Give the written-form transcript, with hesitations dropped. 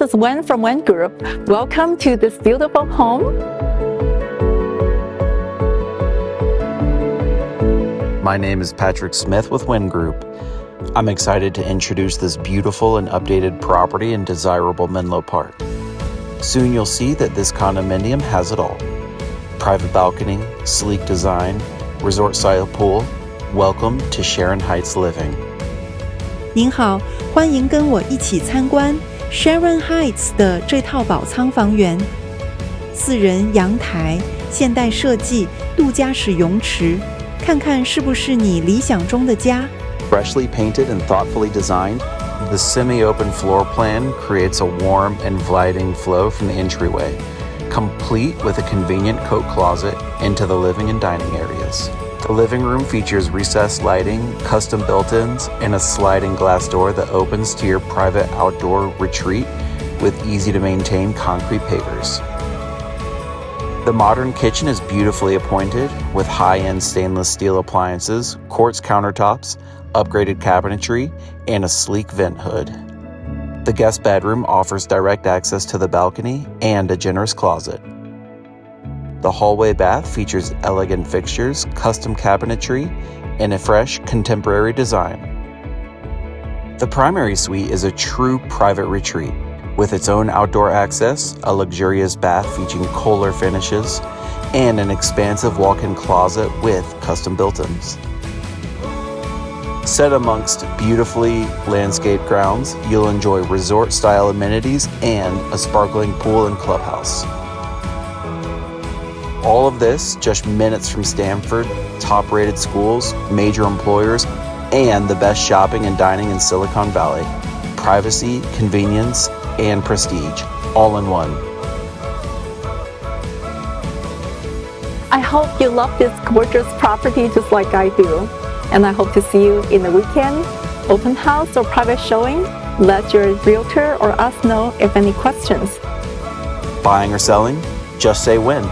is Wen from Wen Group. Welcome to this beautiful home. My name is Patrick Smith with Wen Group. I'm excited to introduce this beautiful and updated property in desirable Menlo Park. Soon you'll see that this condominium has it all. Private balcony, sleek design, resort-style pool. Welcome to Sharon Heights Living. 您好，欢迎跟我一起参观 Sharon Heights 的这套宝仓房源。4人阳台，现代设计，度假式泳池，看看是不是你理想中的家。Freshly painted and thoughtfully designed, the semi-open floor plan creates a warm, inviting flow from the entryway, complete with a convenient coat closet into the living and dining areas. The living room features recessed lighting, custom built-ins, and a sliding glass door that opens to your private outdoor retreat with easy-to-maintain concrete pavers. The modern kitchen is beautifully appointed with high-end stainless steel appliances, quartz countertops, upgraded cabinetry, and a sleek vent hood. The guest bedroom offers direct access to the balcony and a generous closet. The hallway bath features elegant fixtures, custom cabinetry, and a fresh, contemporary design. The primary suite is a true private retreat, with its own outdoor access, a luxurious bath featuring Kohler finishes, and an expansive walk-in closet with custom built-ins. Set amongst beautifully landscaped grounds, you'll enjoy resort-style amenities and a sparkling pool and clubhouse. All of this just minutes from Stanford, top-rated schools, major employers, and the best shopping and dining in Silicon Valley. Privacy, convenience, and prestige, all in one. I hope you love this gorgeous property just like I do. And I hope to see you in the weekend, open house or private showing. Let your realtor or us know if any questions. Buying or selling? Just say when.